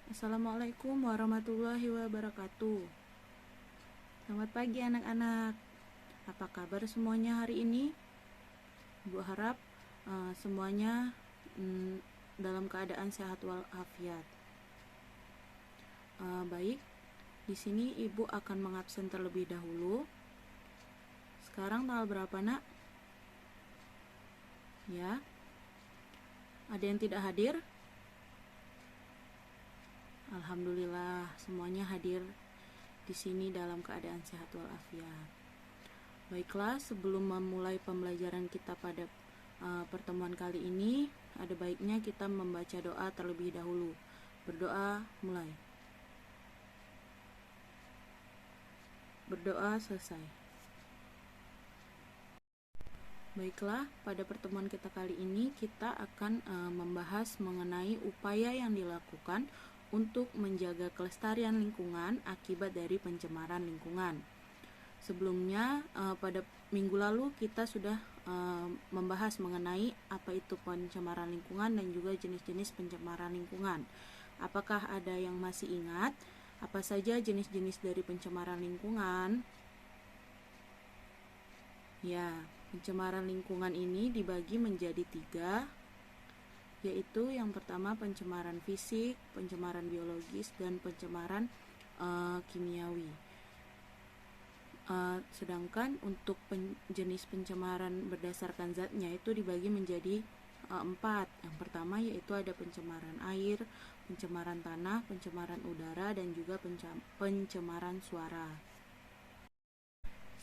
Assalamualaikum warahmatullahi wabarakatuh. Selamat pagi anak-anak. Apa kabar semuanya hari ini? Ibu harap semuanya dalam keadaan sehat walafiat. Baik, di sini Ibu akan mengabsen terlebih dahulu. Sekarang tanggal berapa, Nak? Ya. Ada yang tidak hadir? Alhamdulillah, semuanya hadir di sini dalam keadaan sehat walafiat. Baiklah, sebelum memulai pembelajaran kita pada pertemuan kali ini, ada baiknya kita membaca doa terlebih dahulu. Berdoa, mulai. Berdoa selesai. Baiklah, pada pertemuan kita kali ini kita akan membahas mengenai upaya yang dilakukan untuk menjaga kelestarian lingkungan akibat dari pencemaran lingkungan. Sebelumnya, pada minggu lalu kita sudah membahas mengenai apa itu pencemaran lingkungan dan juga jenis-jenis pencemaran lingkungan. Apakah ada yang masih ingat apa saja jenis-jenis dari pencemaran lingkungan? Ya, pencemaran lingkungan ini dibagi menjadi 3, yaitu yang pertama pencemaran fisik, pencemaran biologis, dan pencemaran kimiawi. Sedangkan untuk jenis pencemaran berdasarkan zatnya itu dibagi menjadi 4. Yang pertama yaitu ada pencemaran air, pencemaran tanah, pencemaran udara, dan juga pencemaran suara.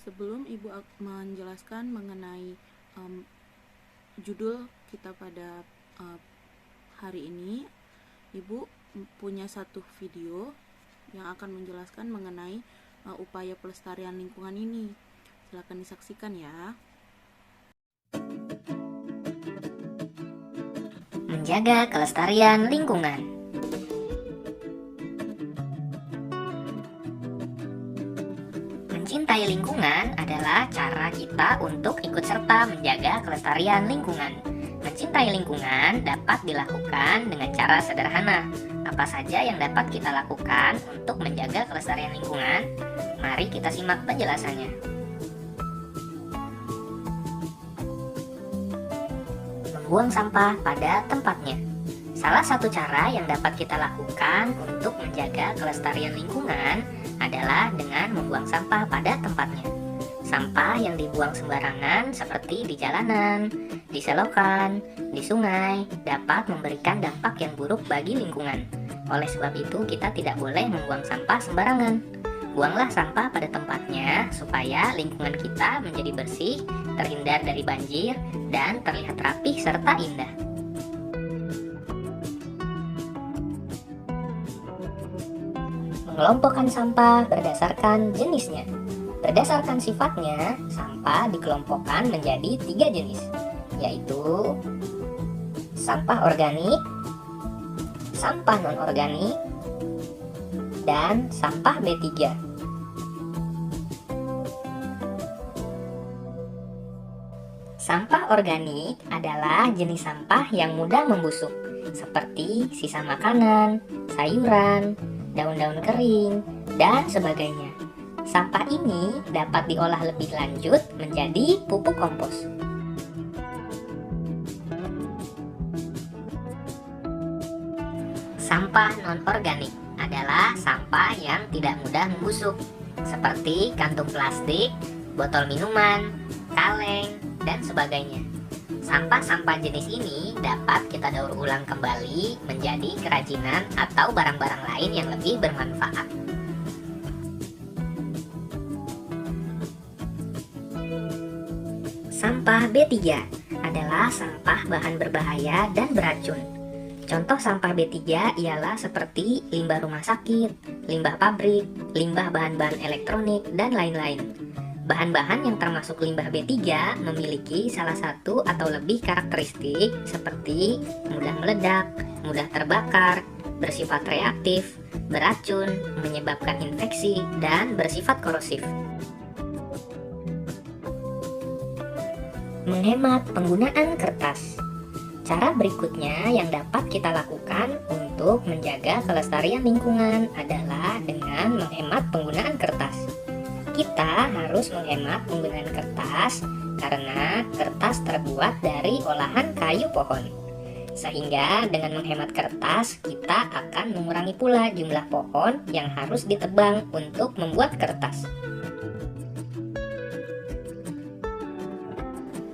Sebelum Ibu menjelaskan mengenai judul kita pada hari ini, Ibu punya satu video yang akan menjelaskan mengenai upaya pelestarian lingkungan ini. Silakan disaksikan ya. Menjaga kelestarian lingkungan. Mencintai lingkungan adalah cara kita untuk ikut serta menjaga kelestarian lingkungan. Mencintai lingkungan dapat dilakukan dengan cara sederhana. Apa saja yang dapat kita lakukan untuk menjaga kelestarian lingkungan? Mari kita simak penjelasannya. Membuang sampah pada tempatnya. Salah satu cara yang dapat kita lakukan untuk menjaga kelestarian lingkungan adalah dengan membuang sampah pada tempatnya. Sampah yang dibuang sembarangan seperti di jalanan, di selokan, di sungai dapat memberikan dampak yang buruk bagi lingkungan. Oleh sebab itu kita tidak boleh membuang sampah sembarangan. Buanglah sampah pada tempatnya supaya lingkungan kita menjadi bersih, terhindar dari banjir, dan terlihat rapih serta indah. Mengelompokkan sampah berdasarkan jenisnya. Berdasarkan sifatnya, sampah dikelompokkan menjadi 3 jenis, yaitu sampah organik, sampah non-organik, dan sampah B3. Sampah organik adalah jenis sampah yang mudah membusuk, seperti sisa makanan, sayuran, daun-daun kering, dan sebagainya. Sampah ini dapat diolah lebih lanjut menjadi pupuk kompos. Sampah non-organik adalah sampah yang tidak mudah membusuk, seperti kantung plastik, botol minuman, kaleng, dan sebagainya. Sampah-sampah jenis ini dapat kita daur ulang kembali menjadi kerajinan atau barang-barang lain yang lebih bermanfaat. Sampah B3 adalah sampah bahan berbahaya dan beracun. Contoh sampah B3 ialah seperti limbah rumah sakit, limbah pabrik, limbah bahan-bahan elektronik, dan lain-lain. Bahan-bahan yang termasuk limbah B3 memiliki salah satu atau lebih karakteristik seperti mudah meledak, mudah terbakar, bersifat reaktif, beracun, menyebabkan infeksi, dan bersifat korosif. Menghemat penggunaan kertas. Cara berikutnya yang dapat kita lakukan untuk menjaga kelestarian lingkungan adalah dengan menghemat penggunaan kertas. Kita harus menghemat penggunaan kertas karena kertas terbuat dari olahan kayu pohon. Sehingga dengan menghemat kertas, kita akan mengurangi pula jumlah pohon yang harus ditebang untuk membuat kertas.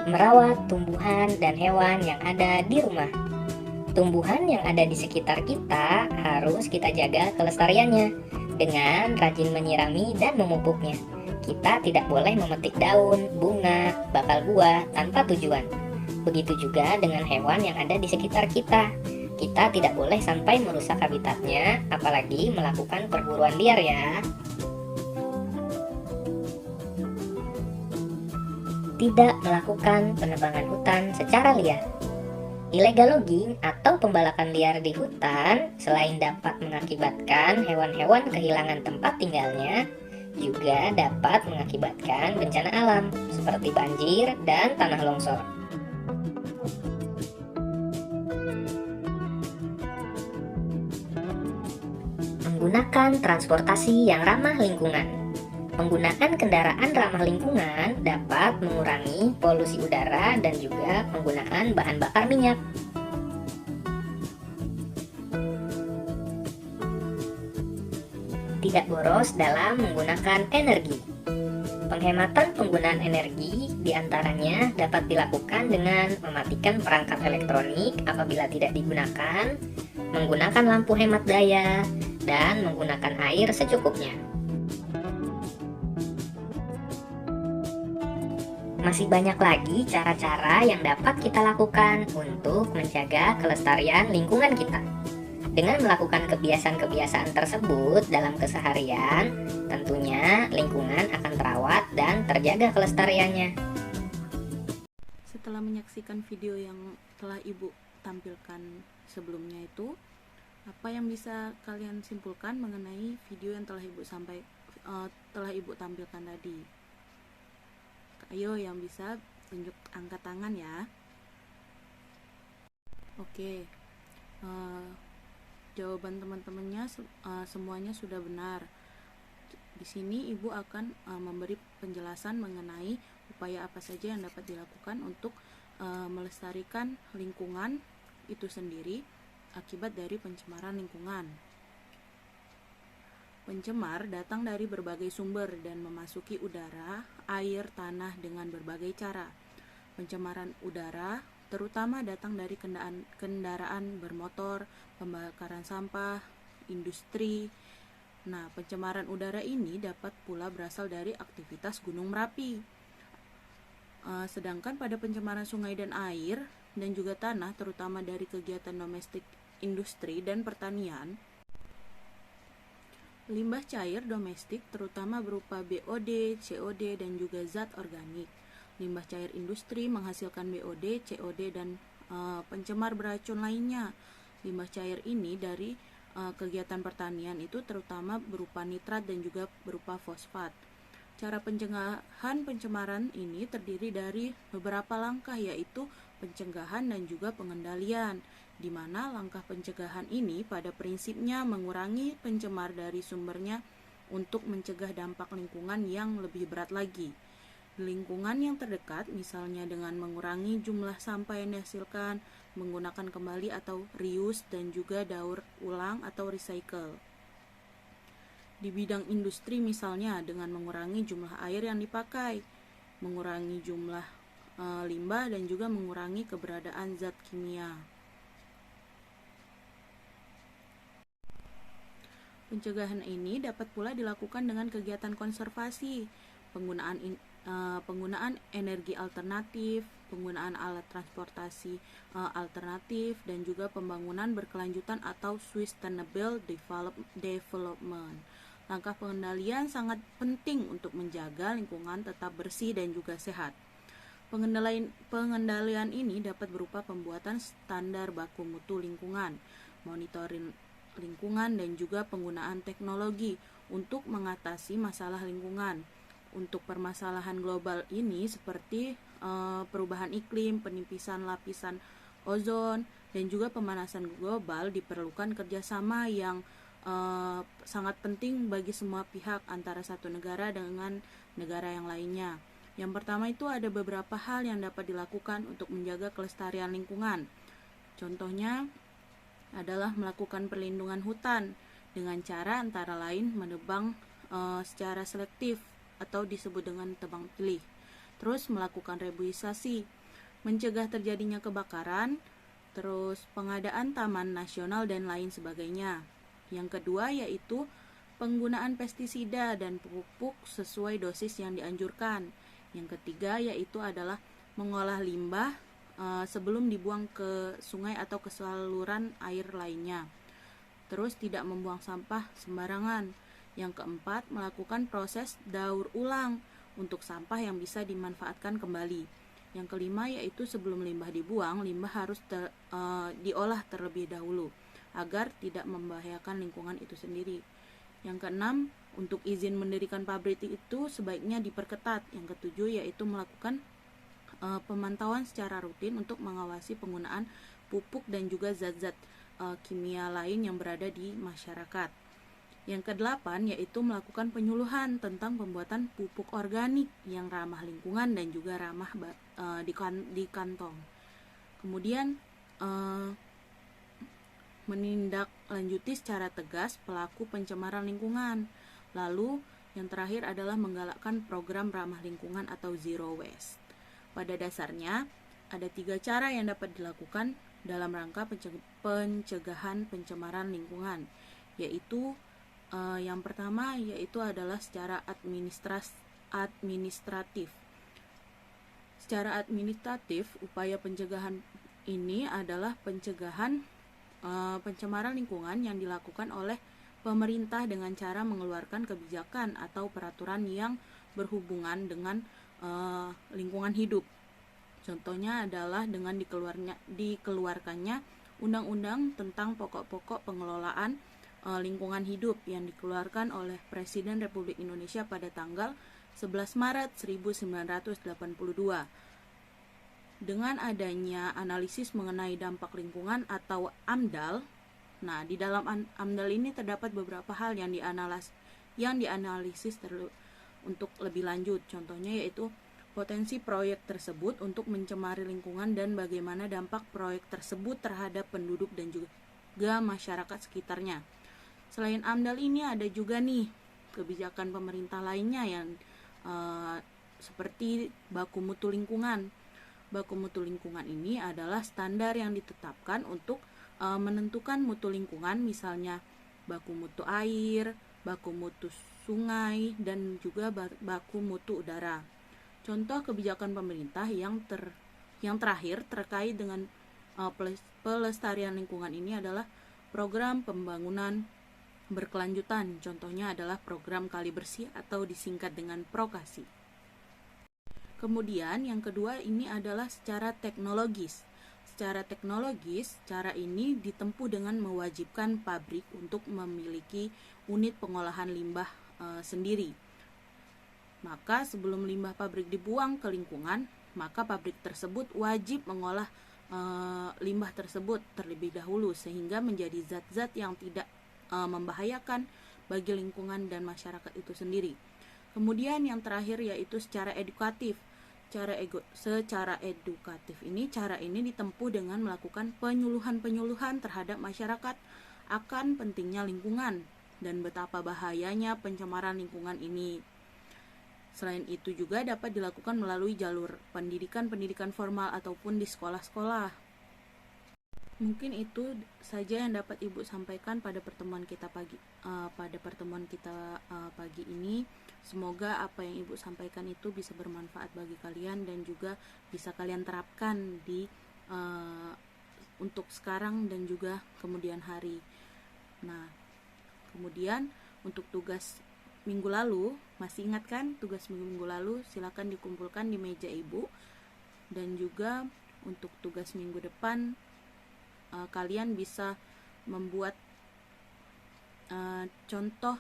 Merawat tumbuhan dan hewan yang ada di rumah. Tumbuhan yang ada di sekitar kita harus kita jaga kelestariannya dengan rajin menyirami dan memupuknya. Kita tidak boleh memetik daun, bunga, bakal buah tanpa tujuan. Begitu juga dengan hewan yang ada di sekitar kita. Kita tidak boleh sampai merusak habitatnya, apalagi melakukan perburuan liar ya. Tidak melakukan penebangan hutan secara liar. Illegal logging atau pembalakan liar di hutan selain dapat mengakibatkan hewan-hewan kehilangan tempat tinggalnya, juga dapat mengakibatkan bencana alam seperti banjir dan tanah longsor. Menggunakan transportasi yang ramah lingkungan. Penggunaan kendaraan ramah lingkungan dapat mengurangi polusi udara dan juga penggunaan bahan bakar minyak. Tidak boros dalam menggunakan energi. Penghematan penggunaan energi diantaranya dapat dilakukan dengan mematikan perangkat elektronik apabila tidak digunakan, menggunakan lampu hemat daya, dan menggunakan air secukupnya. Masih banyak lagi cara-cara yang dapat kita lakukan untuk menjaga kelestarian lingkungan kita. Dengan melakukan kebiasaan-kebiasaan tersebut dalam keseharian, tentunya lingkungan akan terawat dan terjaga kelestariannya. Setelah menyaksikan video yang telah Ibu tampilkan sebelumnya itu, apa yang bisa kalian simpulkan mengenai video yang telah Ibu tampilkan tadi? Ayo yang bisa tunjuk angkat tangan ya. Oke, jawaban teman-temannya semuanya sudah benar. Di sini Ibu akan memberi penjelasan mengenai upaya apa saja yang dapat dilakukan untuk melestarikan lingkungan itu sendiri akibat dari pencemaran lingkungan. Pencemar datang dari berbagai sumber dan memasuki udara, air, tanah dengan berbagai cara. Pencemaran udara terutama datang dari kendaraan bermotor, pembakaran sampah, industri. Nah, pencemaran udara ini dapat pula berasal dari aktivitas Gunung Merapi. Sedangkan pada pencemaran sungai dan air dan juga tanah terutama dari kegiatan domestik, industri, dan pertanian, limbah cair domestik terutama berupa BOD, COD, dan juga zat organik. Limbah cair industri menghasilkan BOD, COD, dan pencemar beracun lainnya. Limbah cair ini dari kegiatan pertanian itu terutama berupa nitrat dan juga berupa fosfat. Cara pencegahan pencemaran ini terdiri dari beberapa langkah, yaitu pencegahan dan juga pengendalian, di mana langkah pencegahan ini pada prinsipnya mengurangi pencemar dari sumbernya untuk mencegah dampak lingkungan yang lebih berat lagi. Lingkungan yang terdekat misalnya dengan mengurangi jumlah sampah yang dihasilkan, menggunakan kembali atau reuse, dan juga daur ulang atau recycle. Di bidang industri misalnya dengan mengurangi jumlah air yang dipakai, mengurangi jumlah limbah, dan juga mengurangi keberadaan zat kimia. Pencegahan ini dapat pula dilakukan dengan kegiatan konservasi, penggunaan energi alternatif, penggunaan alat transportasi alternatif, dan juga pembangunan berkelanjutan atau sustainable development. Langkah pengendalian sangat penting untuk menjaga lingkungan tetap bersih dan juga sehat. Pengendalian ini dapat berupa pembuatan standar baku mutu lingkungan, monitoring lingkungan, dan juga penggunaan teknologi untuk mengatasi masalah lingkungan. Untuk permasalahan global ini seperti perubahan iklim, penipisan lapisan ozon, dan juga pemanasan global diperlukan kerjasama yang sangat penting bagi semua pihak antara satu negara dengan negara yang lainnya. Yang pertama itu ada beberapa hal yang dapat dilakukan untuk menjaga kelestarian lingkungan. Contohnya adalah melakukan perlindungan hutan dengan cara antara lain menebang secara selektif atau disebut dengan tebang pilih. Terus melakukan reboisasi, mencegah terjadinya kebakaran, terus pengadaan taman nasional dan lain sebagainya. Yang kedua yaitu penggunaan pestisida dan pupuk sesuai dosis yang dianjurkan. Yang ketiga yaitu adalah mengolah limbah sebelum dibuang ke sungai atau ke saluran air lainnya. Terus tidak membuang sampah sembarangan. Yang keempat, melakukan proses daur ulang untuk sampah yang bisa dimanfaatkan kembali. Yang kelima yaitu sebelum limbah dibuang, limbah harus diolah terlebih dahulu agar tidak membahayakan lingkungan itu sendiri. Yang keenam, untuk izin mendirikan pabrik itu sebaiknya diperketat. Yang ketujuh yaitu melakukan pemantauan secara rutin untuk mengawasi penggunaan pupuk dan juga zat-zat kimia lain yang berada di masyarakat. Yang kedelapan yaitu melakukan penyuluhan tentang pembuatan pupuk organik yang ramah lingkungan dan juga ramah di kantong. Kemudian menindaklanjuti secara tegas pelaku pencemaran lingkungan. Lalu yang terakhir adalah menggalakkan program ramah lingkungan atau zero waste. Pada dasarnya ada 3 cara yang dapat dilakukan dalam rangka pencegahan pencemaran lingkungan, yaitu yang pertama yaitu adalah secara administratif. Secara administratif, upaya pencegahan ini adalah pencegahan pencemaran lingkungan yang dilakukan oleh pemerintah dengan cara mengeluarkan kebijakan atau peraturan yang berhubungan dengan lingkungan hidup. Contohnya adalah dengan dikeluarkannya Undang-Undang tentang pokok-pokok pengelolaan lingkungan hidup yang dikeluarkan oleh Presiden Republik Indonesia pada tanggal 11 Maret 1982. Dengan adanya analisis mengenai dampak lingkungan atau AMDAL, nah di dalam AMDAL ini terdapat beberapa hal yang dianalisis untuk lebih lanjut. Contohnya yaitu potensi proyek tersebut untuk mencemari lingkungan dan bagaimana dampak proyek tersebut terhadap penduduk dan juga masyarakat sekitarnya. Selain AMDAL ini ada juga nih kebijakan pemerintah lainnya yang seperti baku mutu lingkungan. Baku mutu lingkungan ini adalah standar yang ditetapkan untuk menentukan mutu lingkungan, misalnya baku mutu air, baku mutu sungai, dan juga baku mutu udara. Contoh kebijakan pemerintah yang terakhir terkait dengan pelestarian lingkungan ini adalah program pembangunan berkelanjutan. Contohnya adalah program Kali Bersih atau disingkat dengan Prokasi. Kemudian yang kedua ini adalah secara teknologis. Secara teknologis, cara ini ditempuh dengan mewajibkan pabrik untuk memiliki unit pengolahan limbah sendiri. Maka sebelum limbah pabrik dibuang ke lingkungan, maka pabrik tersebut wajib mengolah limbah tersebut terlebih dahulu sehingga menjadi zat-zat yang tidak membahayakan bagi lingkungan dan masyarakat itu sendiri. Kemudian yang terakhir yaitu secara edukatif. Secara edukatif ini, cara ini ditempuh dengan melakukan penyuluhan terhadap masyarakat akan pentingnya lingkungan dan betapa bahayanya pencemaran lingkungan ini. Selain itu juga dapat dilakukan melalui jalur pendidikan formal ataupun di sekolah-sekolah. Mungkin itu saja yang dapat Ibu sampaikan pada pertemuan kita pagi ini. Semoga apa yang Ibu sampaikan itu bisa bermanfaat bagi kalian dan juga bisa kalian terapkan untuk sekarang dan juga kemudian hari. Nah, kemudian untuk tugas minggu lalu, masih ingat kan tugas minggu lalu? Silakan dikumpulkan di meja ibu. Dan juga untuk tugas minggu depan, kalian bisa membuat contoh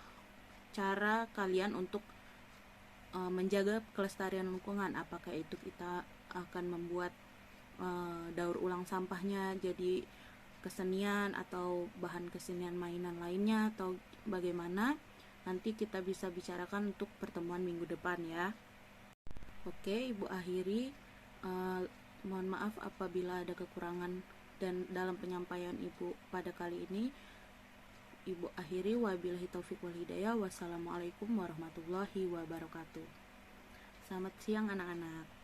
cara kalian untuk menjaga kelestarian lingkungan. Apakah itu kita akan membuat daur ulang sampahnya jadi kesenian atau bahan kesenian mainan lainnya, atau bagaimana, nanti kita bisa bicarakan untuk pertemuan minggu depan ya. Oke, Ibu akhiri. Mohon maaf apabila ada kekurangan dan dalam penyampaian Ibu pada kali ini. Ibu akhiri, wabillahi taufiq wal hidayah. Wassalamualaikum warahmatullahi wabarakatuh. Selamat siang anak-anak.